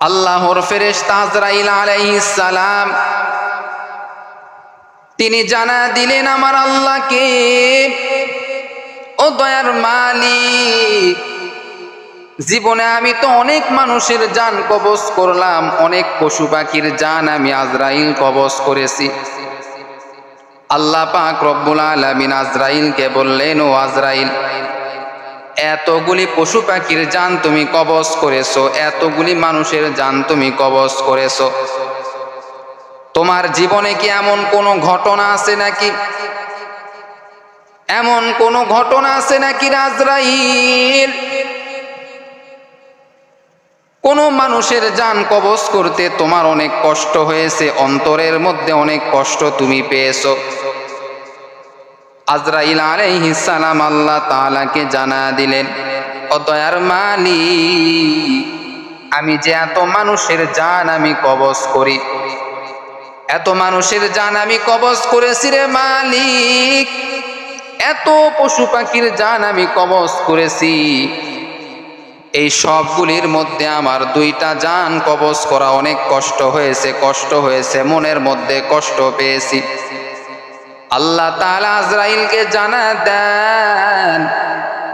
আল্লাহর ফেরেশতা আজরাইল আলাইহিস সালাম তিনি জানা দিলেন আমার আল্লাহকে, ও দয়ার মালিক, জীবনে আমি তো অনেক মানুষের জান কবজ করলাম, অনেক পশু পাখির জান আমি আজরাইল কবজ করেছি। আল্লাহ পাক রব্বুল আলামিন আজরাইলকে বললেন, ও আজরাইল, এতগুলি পশু পাখির জান তুমি কবজ করেছো, এতগুলি মানুষের জান তুমি কবজ করেছো, তোমার জীবনে কি এমন কোনো ঘটনা আছে নাকি? এমন কোনো ঘটনা আছে নাকি আজরাইল কোন মানুষের জান কবজ করতে তোমার অনেক কষ্ট হয়েছে, অন্তরের মধ্যে অনেক কষ্ট তুমি পেয়েছো? আজরাইল আলাইহিস সালাম আল্লাহ তাআলাকে জানা দিলেন, ও দয়ার মালিক, আমি যে এত মানুষের জান আমি কবজ করি, এত মানুষের জান আমি কবজ করেছি রে মালিক, এত পশু পাখির জান আমি কবজ করেছি, এই সবগুলির মধ্যে আমার দুইটা জান কবজ করা অনেক কষ্ট হয়েছে, মনের মধ্যে কষ্ট পেয়েছি। আল্লাহ তাআলা আজরাইলকে জানা দেন,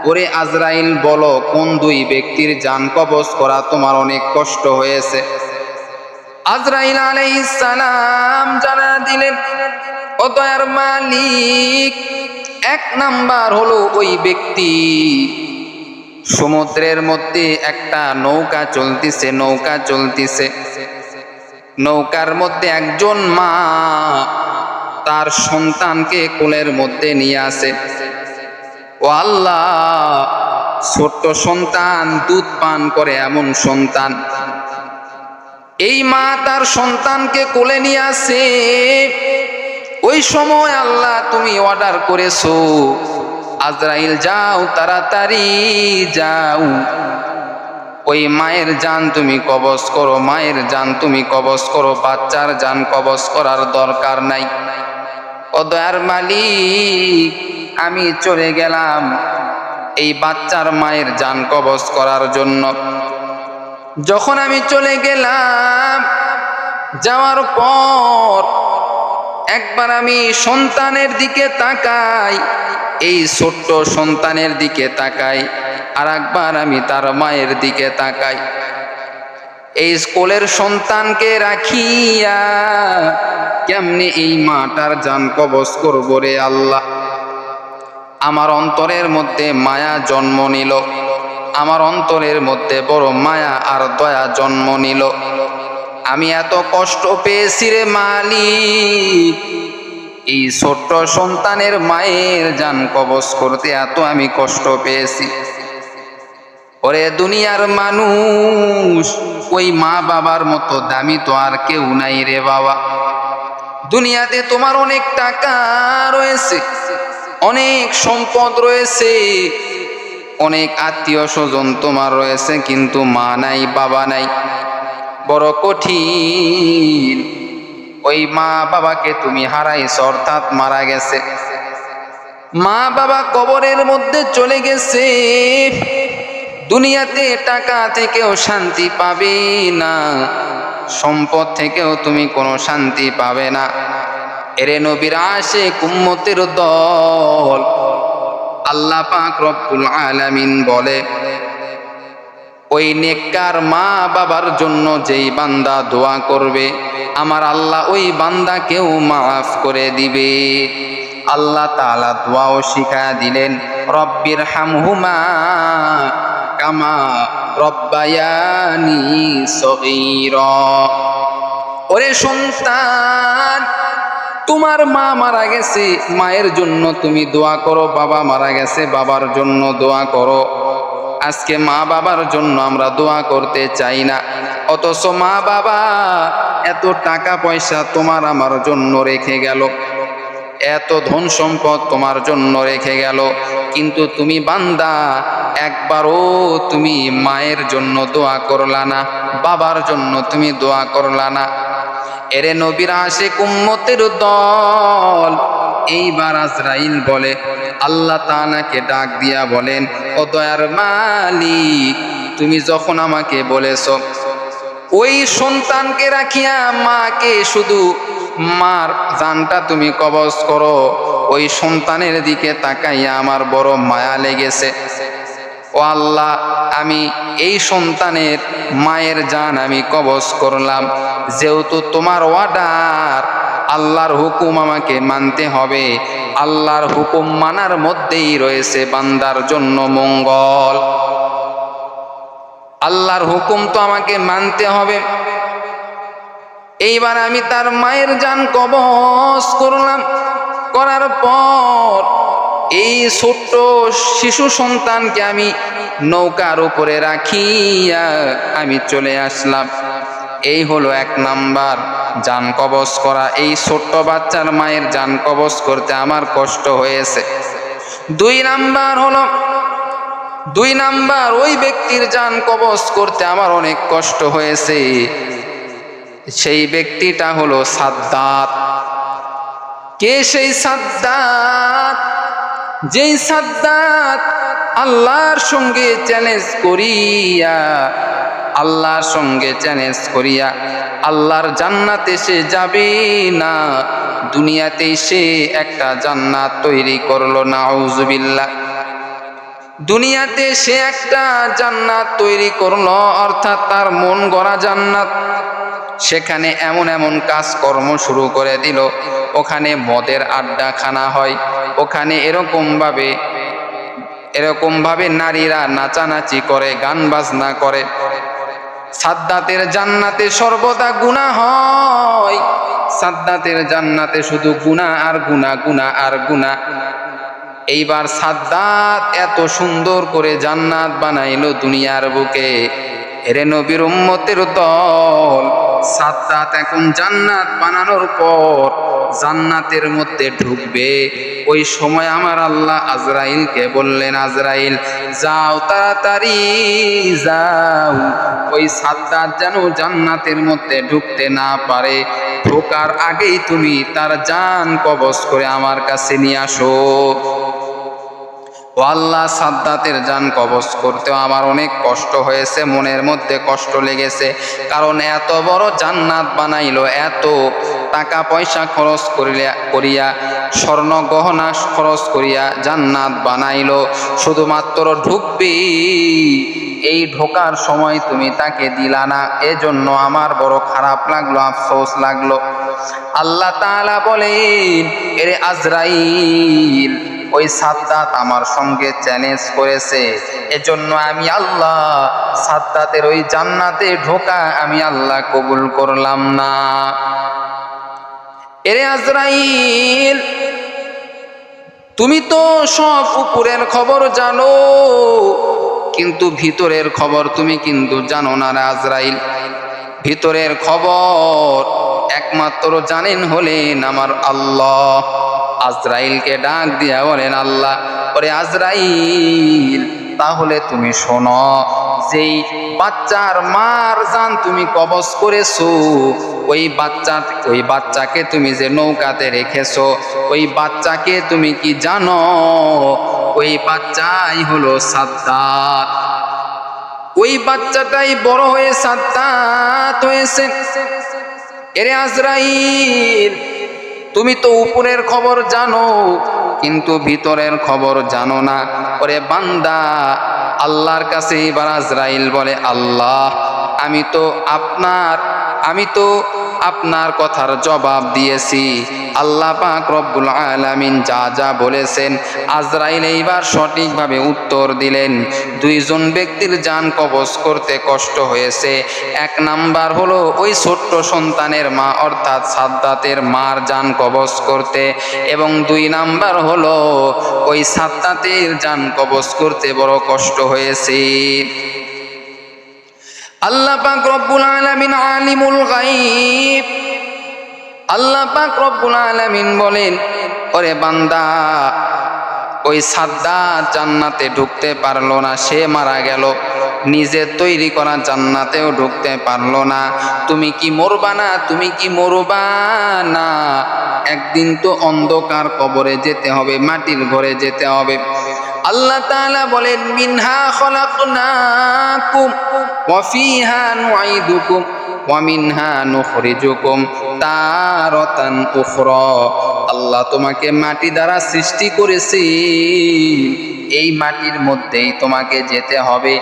ওরে আজরাইল, বলো কোন দুই ব্যক্তির জান কবজ করা তোমার অনেক কষ্ট হয়েছে? আজরাইল আলাইহিস সালাম জানা দিলেন, ও দয়ার মালিক, এক নাম্বার হলো ওই ব্যক্তি, সমুদ্রের মধ্যে একটা নৌকা চলতিছে, নৌকার মধ্যে একজন মা তার সন্তানকে কোলের মধ্যে নিয়ে আসে। ও আল্লাহ, ছোট্ট সন্তান, দুধ পান করে এমন সন্তান, এই মা তার সন্তানকে কোলে নিয়ে আসে। ওই সময় আল্লাহ তুমি অর্ডার করেছো, আজরাইল যাও, তাড়াতাড়ি যাও, ওই মায়ের জান তুমি কবজ করো, মায়ের জান তুমি কবজ করো, বাচ্চার জান কবজ করার দরকার নাই। ও দয়ার মালিক, আমি চলে গেলাম এই বাচ্চার মায়ের জান কবজ করার জন্য। যখন আমি চলে গেলাম, যাওয়ার পর একবার আমি সন্তানের দিকে তাকাই, এই ছোট্ট সন্তানের দিকে তাকাই, আর একবার আমি তার মায়ের দিকে তাকাই। এই কোলের সন্তানকে রাখিয়া কেমনে এই মাটার জান কবজ করব রে আল্লাহ? আমার অন্তরের মধ্যে মায়া জন্ম নিল, আমার অন্তরের মধ্যে বড় মায়া আর দয়া জন্ম নিল। আমি এত কষ্ট পেয়েছি রে মালিক, এই ছোট্ট সন্তানের মায়ের জান কবজ করতে এত আমি কষ্ট পেয়েছি। ওরে দুনিয়ার মানুষ, ওই মা বাবার মতো দামি তো আর কেউ নাই রে বাবা। দুনিয়াতে তোমার অনেক টাকা রয়েছে, অনেক সম্পদ রয়েছে, অনেক আত্মীয় স্বজন তোমার রয়েছে, কিন্তু মা নাই, বাবা নাই, বড় কঠিন। ওই মা বাবাকে তুমি হারাইছো, অর্থাৎ মারা গেছে, মা বাবা কবরের মধ্যে চলে গেছে। দুনিয়াতে টাকা থেকেও শান্তি পাবে না, সম্পদ থেকেও তুমি কোনো শান্তি পাবে না। এরে নবীর আশিক উম্মতের দল, আল্লাহ পাক রব্বুল আলামিন বলে, ওই নেককার মা বাবার জন্য যেই বান্দা দোয়া করবে, আমার আল্লাহ ওই বান্দাকেও মাফ করে দিবে। আল্লাহ তাআলা দোয়াও শিখায়া দিলেন, রব্বির হামহুমা কামা রব্বায়ানি সগীরা। ওরে সন্তান, তোমার মা মারা গেছে, মায়ের জন্য তুমি দোয়া করো, বাবা মারা গেছে, বাবার জন্য দোয়া করো। আজকে মা বাবার জন্য আমরা দোয়া করতে চাই না, অথচ মা বাবা এত টাকা পয়সা তোমার আমার জন্য রেখে গেল, এত ধন সম্পদ তোমার জন্য রেখে গেল, কিন্তু তুমি বান্দা একবারও তুমি মায়ের জন্য দোয়া করলা না, বাবার জন্য তুমি দোয়া করলা না। এরে নবীর আশিক উম্মতের দল, এইবার আজরাইল বলে, আল্লাহ তাআলাকে ডাক দিয়া বলেন, ও দয়ার মালিক, তুমি যখন আমাকে বলেছো ওই সন্তানকে রাখিয়া মাকে শুধু মার জানটা তুমি কবজ করো। ওই সন্তানের দিকে তাকাইয়া আমার বড় মায়া লেগেছে। ও আল্লাহ, আমি এই সন্তানের মায়ের জান আমি কবজ করলাম। যেহেতু তোমার অর্ডার, আল্লাহর হুকুম আমাকে মানতে হবে। আল্লাহর হুকুম মানার মধ্যেই রয়েছে বান্দার জন্য মঙ্গল। আল্লাহর হুকুম তো আমাকে মানতে হবে। এইবার আমি তার মায়ের জান কবজ করলাম। করার পর এই ছোট্ট শিশু সন্তানকে আমি নৌকার উপরে রাখিয়া আমি চলে আসলাম। এই হলো 1 নাম্বার, জান কবজ করা। এই ছোট্ট বাচ্চার মায়ের জান কবজ করতে আমার কষ্ট হয়েছে। 2 নাম্বার ওই ব্যক্তির জান কবজ করতে আমার অনেক কষ্ট হয়েছে। সেই ব্যক্তিটা হলো সাদ্দাত। কে সেই সাদ্দাত? যেই সাদ্দাত আল্লাহর সঙ্গে চ্যালেঞ্জ করিয়া আল্লাহর জান্নাতে সে যাবে না, দুনিয়াতেই সে একটা জান্নাত তৈরি করলো। নাউজুবিল্লাহ। দুনিয়াতে সে একটা জান্নাত তৈরি করলো, অর্থাৎ তার মন গড়া জান্নাত। সেখানে এমন এমন কাজকর্ম শুরু করে দিল। ওখানে মদের আড্ডাখানা হয়, ওখানে এরকম ভাবে নারীরা নাচানাচি করে, গান বাজনা করে। সাদ্দাতের জান্নাতে সর্বদা গুনাহ হয়। সাদ্দাতের জান্নাতে শুধু গুনাহ আর গুনাহ, গুনাহ আর গুনাহ। এইবার সাদ্দাত এত সুন্দর করে জান্নাত বানাইলো দুনিয়ার বুকে। এরে নবীর উম্মতের দল, সাদ্দাত এখন জান্নাত বানানোর পর জান্নাতের মধ্যে ঢুকবে। ওই সময় আমার আল্লাহ আজরাইলকে বললেন, আজরাইল যাও, তাড়াতাড়ি যাও, ওই সাদ্দাত যেন জান্নাতের মধ্যে ঢুকতে না পারে। ঢোকার আগেই তুমি তার জান কবজ করে আমার কাছে নিয়ে আসো। ও আল্লাহ, সাদ্দাতের জান কবজ করতেও আমার অনেক কষ্ট হয়েছে, মনের মধ্যে কষ্ট লেগেছে। কারণ এত বড় জান্নাত বানাইলো, এত টাকা পয়সা খরচ করিয়া স্বর্ণ গহনা খরচ করিয়া জান্নাত বানাইলো, শুধুমাত্র ঢুকবি, এই ঢোকার সময় তুমি তাকে দিলা না। এজন্য আমার বড় খারাপ লাগলো, আফসোস লাগলো। আল্লাহ তাআলা বলেন, এরে আজরাইল, ওই সাদ্দাত আমার সঙ্গে চ্যালেঞ্জ করেছে, এজন্য আমি আল্লাহ সাদ্দাতের ওই জান্নাতে ঢোকা আমি আল্লাহ কবুল করলাম না। এরে আজরাইল, তুমি তো সব উপরের খবর জানো, কিন্তু ভিতরের খবর তুমি কিন্তু জানো না রে আজরাইল। ভিতরের খবর একমাত্র জানেন হলেন আমার আল্লাহ। আজরাইলকে ডাক দিয়া বলেন, আল্লাহ, ওরে আজরাইল, তাহলে তুমি শোনো, যেই বাচ্চার মার জান তুমি কবজ করেছো, ওই বাচ্চাকে তুমি যে নৌকাতে রেখেছো, ওই বাচ্চাকে তুমি কি জানো? ওই বাচ্চাই হলো সাদ্দাত। ওই বাচ্চাটাই বড় হয়ে সাদ্দাত হয়েছে। এরে আজরাইল, তুমি তো উপরের খবর জানো, কিন্তু ভিতরের খবর জানো না। ওরে বান্দা, আল্লাহর কাছে এবার আজরাইল বলে, আল্লাহ, আমি তো আপনার কথার জবাব দিয়েছি। আল্লাহ পাক রব্বুল আলামিন যা যা বলেছেন, আজরাইল এইবার সঠিকভাবে উত্তর দিলেন। 2 জন ব্যক্তির জান কবজ করতে কষ্ট হয়েছে। 1 নাম্বার হলো ওই ছোট্ট সন্তানের মা, অর্থাৎ সাদ্দাতের মার জান কবজ করতে, এবং 2 নাম্বার হলো ওই সাদ্দাতের জান কবজ করতে বড় কষ্ট হয়েছে। আল্লাহ পাক রব্বুল আলামিন আলিমুল গায়ব। আল্লাহ পাক রব্বুল আলামিন বলেন, ওরে বান্দা, ওই সাদ্দাত জান্নাতে ঢুকতে পারলো না, সে মারা গেল। নিজে তৈরি করা জান্নাতেও ঢুকতে পারলো না। তুমি কি মরবা না? তুমি কি মরবা না? একদিন তো অন্ধকার কবরে যেতে হবে, মাটির ঘরে যেতে হবে। আল্লাহ তাআলা বলেন মিনহা খলাকনাকুম ওয়া ফিহা নুঈদুকুম ওয়া মিনহা নুখরিজুকুম তারাতান উখরা। আল্লাহ তোমাকে মাটি দ্বারা সৃষ্টি করেছে, এই মাটির মধ্যেই তোমাকে যেতে হবে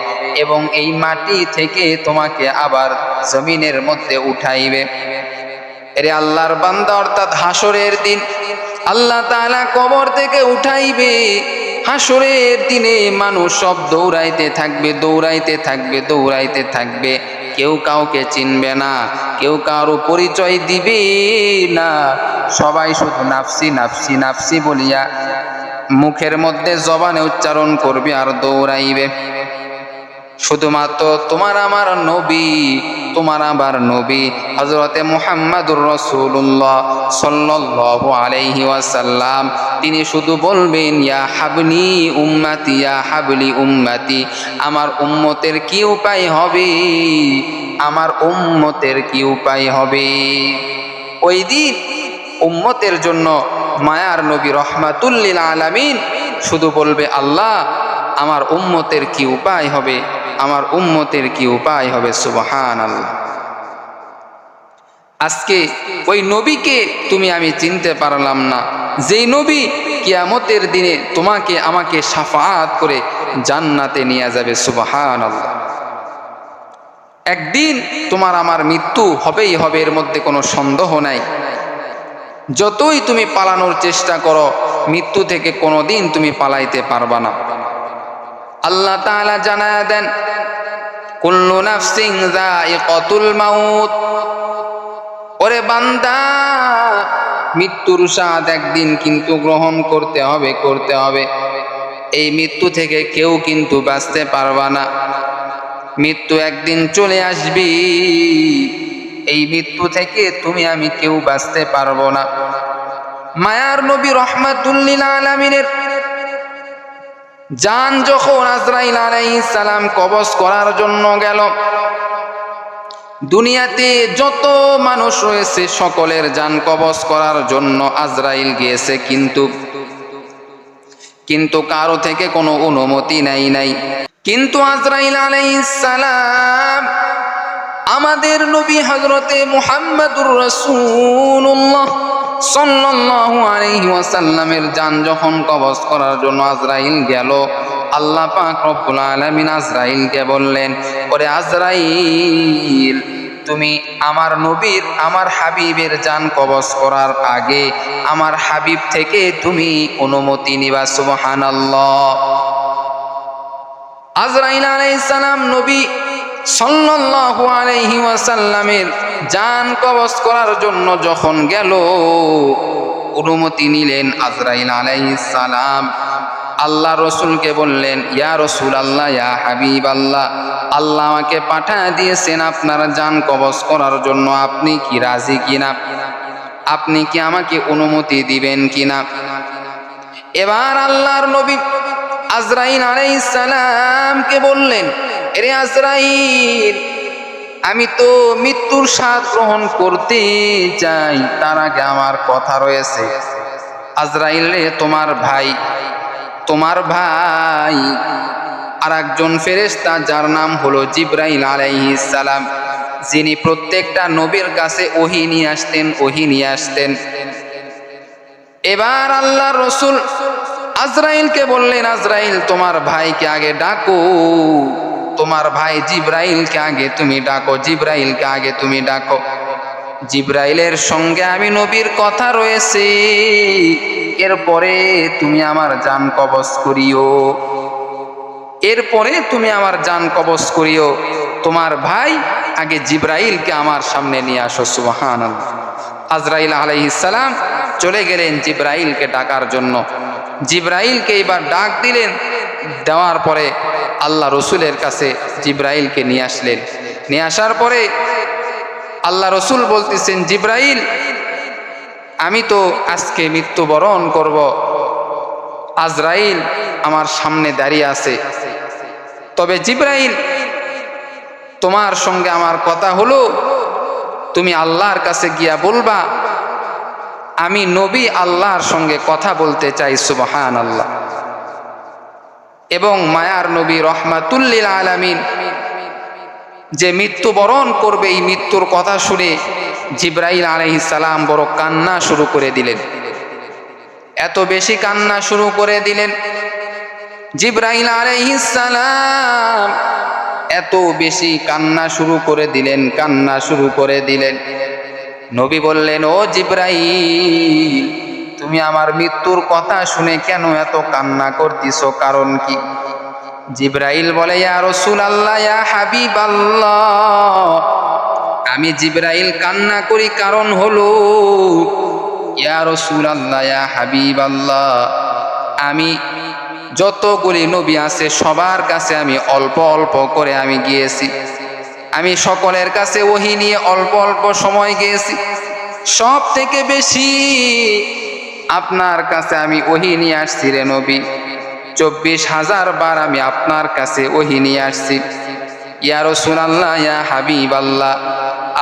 এবং এই মাটি থেকে তোমাকে আবার জমিনের মধ্যে উঠাইবে। এরে আল্লাহর বান্দা, অর্থাৎ হাসরের দিন আল্লাহ তাআলা কবর থেকে উঠাইবে। হাসরের দিনে মানুষ সব দৌড়াইতে থাকবে, দৌড়াইতে থাকবে, দৌড়াইতে থাকবে। কেউ কাউকে চিনবে না, কেউ কারো পরিচয় দিবে না। সবাই শুধু নাফসি নাফসি নাফসি বলিয়া মুখের মধ্যে জবানে উচ্চারণ করবে আর দৌড়াইবে। শুধুমাত্র তোমার আমার নবী, তোমার আমার নবী হযরতে মুহাম্মাদুর রাসূলুল্লাহ সাল্লাল্লাহু আলাইহি ওয়াসাল্লাম, তিনি শুধু বলবেন ইয়া হাবলি উম্মতি, ইয়া হাবলি উম্মতি। আমার উম্মতের কি উপায় হবে, আমার উম্মতের কি উপায় হবে? ওই দিন উম্মতের জন্য মায়ার নবী রহমাতুল লিল আলামিন শুধু বলবে আল্লাহ আমার উম্মতের কি উপায় হবে, আমার উম্মতের কি উপায় হবে। সুবহানাল্লাহ। আজকে ওই নবীকে তুমি আমি চিনতে পারলাম না, যেই নবী কিয়ামতের দিনে তোমাকে আমাকে শাফাআত করে জান্নাতে নিয়ে যাবে। সুবহানাল্লাহ। একদিন তোমার আমার মৃত্যু হবেই হবে, এর মধ্যে কোনো সন্দেহ নাই। যতই তুমি পালানোর চেষ্টা করো, মৃত্যু থেকে কোনোদিন তুমি পালাইতে পারবা না। আল্লাহ তাআলা জানায়া দেন কুল্লু নাফসিন যায়িকাতুল মাউত। ওরে বান্দা, মৃত্যুর স্বাদ একদিন কিন্তু গ্রহণ করতে হবে, করতে হবে। এই মৃত্যু থেকে কেউ কিন্তু বাঁচতে পারবা না। মৃত্যু একদিন চলে আসবি, এই মৃত্যু থেকে তুমি আমি কেউ বাঁচতে পারবো না। মায়ার নবী রহমাতুল লিল আলামিনের জান যখন আজরাইল আলাইহিস সালাম কবজ করার জন্য গেল, দুনিয়াতে যত মানুষ রয়েছে সকলের জান কবজ করার জন্য আজরাইল গিয়েছে, কিন্তু কারো থেকে কোনো অনুমতি নাই। কিন্তু আজরাইল আলাইহিস সালাম আমাদের নবী হযরতে মুহাম্মাদুর রাসূলুল্লাহ সাল্লাল্লাহু আলাইহি ওয়াসাল্লামের জান যখন কবজ করার জন্য আজরাইল গেল, আল্লাহ পাক রব্বুল আলামিন আজরাইলকে বললেন, ওরে আজরাইল, তুমি আমার নবীর, আমার হাবিবের জান কবজ করার আগে আমার হাবিব থেকে তুমি অনুমতি নিবা। সুবহানাল্লাহ। আজরাইল আলাইহিস সালাম নবী সাল্লাল্লাহু আলাইহি ওয়াসাল্লামের জান কবজ করার জন্য যখন গেল, অনুমতি নিলেন আজরাইল আলাইহিস সালাম। আল্লাহ রসুলকে বললেন, ইয়া রাসূলুল্লাহ, ইয়া হাবিবাল্লাহ, আল্লাহ আমাকে পাঠিয়ে দিয়েছেন আপনার জান কবজ করার জন্য, আপনি কি রাজি কিনা, আপনি কি আমাকে অনুমতি দিবেন কিনা? এবার আল্লাহর নবী আজরাইল আলাইহিস সালামকে বললেন, এরে আজরাইল, আমি তো মৃত্যুর স্বাদ গ্রহণ করতে চাই, তার আগে আমার কথা রয়েছে। আজরাইল রে, তোমার ভাই আর একজন ফেরেশতা যার নাম হলো জিবরাইল আলাইহিস সালাম, যিনি প্রত্যেকটা নবীর কাছে ওহী নিয়ে আসতেন। এবার আল্লাহর রাসূল আজরাইলকে বললেন, আজরাইল, তোমার ভাইকে আগে ডাকো, তোমার ভাই জিবরাইলকে আগে তুমি ডাকো, জিবরাইলকে আগে তুমি ডাকো। জিবরাইলের সঙ্গে আমি নবীর কথা রয়েছে, এরপরে তুমি আমার জান কবজ করিও, এরপরে তুমি আমার জান কবজ করিও। তোমার ভাই আগে জিবরাইলকে আমার সামনে নিয়ে আসো। সুবহানাল্লাহ। আজরাইল আলাইহিস সালাম চলে গেলেন জিবরাইলকে ডাকার জন্য। জিবরাইলকে এবার ডাক দিলেন, দেওয়ার পরে আল্লাহ রসুলের কাছে জিবরাইলকে নিয়ে আসলেন। নিয়ে আসার পরে আল্লাহ রসুল বলতেছেন, জিবরাইল, আমি তো আজকে মৃত্যুবরণ করব, আজরাইল আমার সামনে দাঁড়িয়ে আছে, তবে জিবরাইল, তোমার সঙ্গে আমার কথা হলো, তুমি আল্লাহর কাছে গিয়া বলবা আমি নবী আল্লাহর সঙ্গে কথা বলতে চাই। সুবহানাল্লাহ। জিবরাইল এবং মায়ার নবী রহমাতুল লিল আলামিন যে মৃত্যুবরণ করবে, এই মৃত্যুর কথা শুনে জিবরাইল আলাইহিস সালাম বড় কান্না শুরু করে দিলেন। এত বেশি কান্না শুরু করে দিলেন, জিবরাইল আলাইহিস সালাম এত বেশি কান্না শুরু করে দিলেন। নবী বললেন, ও জিবরাইল, তুমি আমার মৃত্যুর কথা শুনে কেন এত কান্না করতেছো, কারণ কি? জিবরাইল বলে, ইয়া রাসূলুল্লাহ, ইয়া হাবিবাল্লাহ, আমি জিবরাইল কান্না করি কারণ হলো, ইয়া রাসূলুল্লাহ, ইয়া হাবিবাল্লাহ, আমি যতগুলি নবী আছে সবার কাছে আমি অল্প অল্প করে আমি গিয়েছি, আমি সকলের কাছে ওহী নিয়ে অল্প অল্প সময় গিয়েছি, সব থেকে বেশি আপনার কাছে আমি ওহী নিয়ে আসছি রে নবী, 24,000 বার আমি আপনার কাছে ওহী নিয়ে আসছি। ইয়া রাসূলুল্লাহ, ইয়া হাবিবাল্লাহ,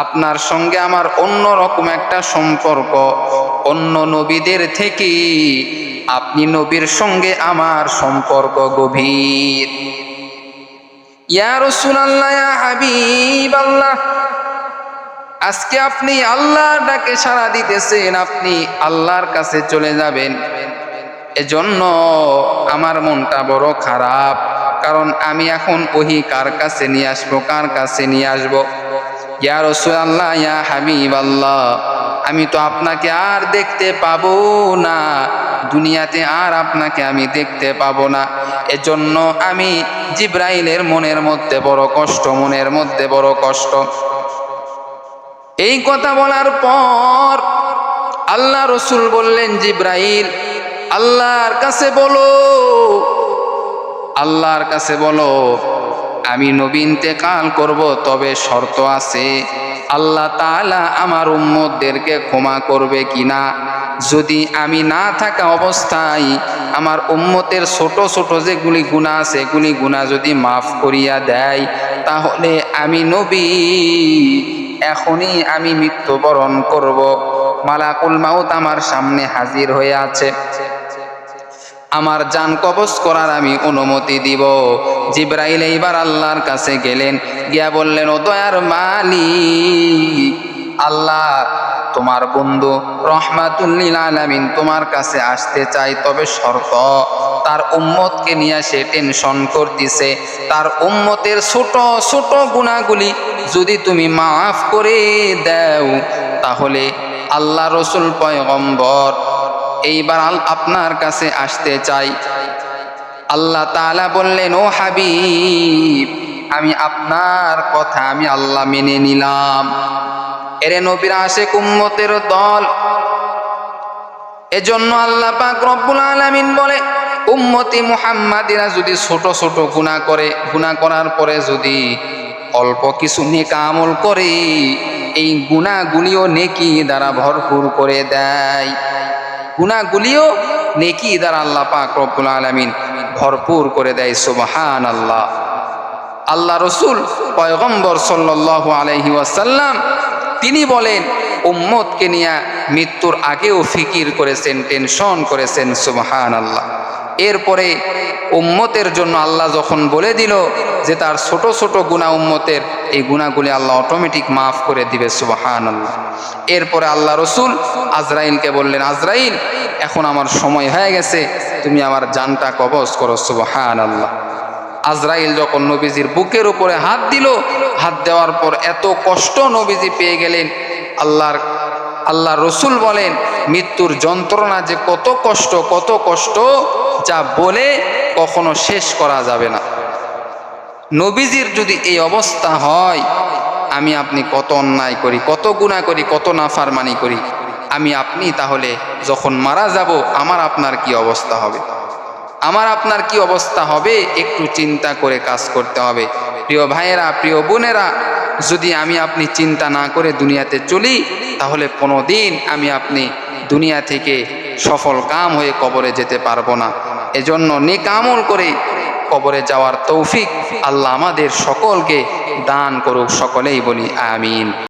আপনার সঙ্গে আমার অন্য রকম একটা সম্পর্ক, অন্য নবীদের থেকে আপনি নবীর সঙ্গে আমার সম্পর্ক গভীর। ইয়া রাসূলুল্লাহ, ইয়া হাবিবাল্লাহ, আজকে আপনি আল্লাহর ডাকে সাড়া দিতেছেন, আপনি আল্লাহর কাছে চলে যাবেন, এজন্য আমার মনটা বড় খারাপ, কারণ আমি এখন ওহী কার কাছে নিয়ে আসবো, কার কাছে নিয়ে আসবো? ইয়া রাসূলুল্লাহ, ইয়া হাবিবাল্লাহ, আমি তো আপনাকে আর দেখতে পাবো না, দুনিয়াতে আর আপনাকে আমি দেখতে পাবো না, এজন্য আমি জিবরাইলের মনের মধ্যে বড় কষ্ট। এই কথা বলার পর আল্লাহ রসুল বললেন, জিবরাইল, আল্লাহর কাছে বলো আমি নবী ইন্তেকাল করব, তবে শর্ত আছে, আল্লাহ তাআলা আমার উম্মতদেরকে ক্ষমা করবে কিনা। যদি আমি না থাকা অবস্থায় আমার উম্মতের ছোট ছোট যেগুলি গুনাহ আছে, এগুলি গুনাহ যদি মাফ করিয়া দেয়, তাহলে আমি নবী এখনই আমি মৃত্যুবরণ করব। মালাকুল মাউত আমার সামনে হাজির হয়ে আছে, আমার জান কবজ করার আমি অনুমতি দিব। জিবরাইল এইবার আল্লাহর কাছে গেলেন, গিয়া বললেন, ও দয়ার মালিক আল্লাহ, তোমার বন্ধু রহমাতুল লিল আলামিন তোমার কাছে আসতে চাই, তবে শর্ত, তার উম্মতকে নিয়ে সে টেনশন করতেছে, তার উম্মতের ছোট ছোট গুনাহগুলি যদি তুমি মাফ করে দাও, তাহলে আল্লাহ রসুল পয়গম্বর এইবার আপনার কাছে আসতে চাই। আল্লাহ তাআলা বললেন, ও হাবিব, আমি আপনার কথা আমি আল্লাহ মেনে নিলাম। এরে নবীর আশিক উম্মতের দল, এজন্য আল্লাহ পাক রব্বুল আলামিন বলে, উম্মতি মুহাম্মাদিরা যদি ছোট ছোট গুনাহ করে, গুনাহ করার পরে যদি অল্প কিছু নেক আমল করে, এই গুনাহগুলিও নেকি দ্বারা ভরপুর করে দেয়, গুনাহগুলিও নেকি দ্বারা আল্লাহ পাক রব্বুল আলামিন ভরপুর করে দেয়। সুবহানাল্লাহ। আল্লাহ রসুল পয়গম্বর সাল্লাল্লাহু আলাইহি ওয়াসাল্লাম তিনি বলেন, উম্মতকে নিয়ে মৃত্যুর আগেও ফিকির করেছেন, টেনশন করেছেন। সুবহানাল্লাহ। এরপরে উম্মতের জন্য আল্লাহ যখন বলে দিল যে তার ছোট ছোট গুনাহ উম্মতের, এই গুনাহগুলি আল্লাহ অটোমেটিক মাফ করে দিবে। সুবহানাল্লাহ। এরপরে আল্লাহ রসুল আজরাইলকে বললেন, আজরাইল, এখন আমার সময় হয়ে গেছে, তুমি আমার জানটা কবজ করো। সুবহানাল্লাহ। আজরাইল যখন নবীজির বুকের উপরে হাত দিল, হাত দেওয়ার পর এত কষ্ট নবীজি পেয়ে গেলেন। আল্লাহ রসুল বলেন, মৃত্যুর যন্ত্রণা যে কত কষ্ট, যা বলে কখনো শেষ করা যাবে না। নবীজির যদি এই অবস্থা হয়, আমি আপনি কত অন্যায় করি, কত গুনাহ করি, কত নাফরমানি করি, আমি আপনি তাহলে যখন মারা যাব, আমার আপনার কি অবস্থা হবে? আমার আপনার কি অবস্থা হবে? একটু চিন্তা করে কাজ করতে হবে। প্রিয় ভাইয়েরা, প্রিয় বোনেরা, যদি আমি আপনি চিন্তা না করে দুনিয়াতে চলি, তাহলে কোনোদিন আমি আপনি দুনিয়া থেকে সফল কাম হয়ে কবরে যেতে পারবো না। এজন্য নেক আমল করে কবরে যাওয়ার তৌফিক আল্লাহ আমাদের সকলকে দান করুক। সকলেই বলি আমিন।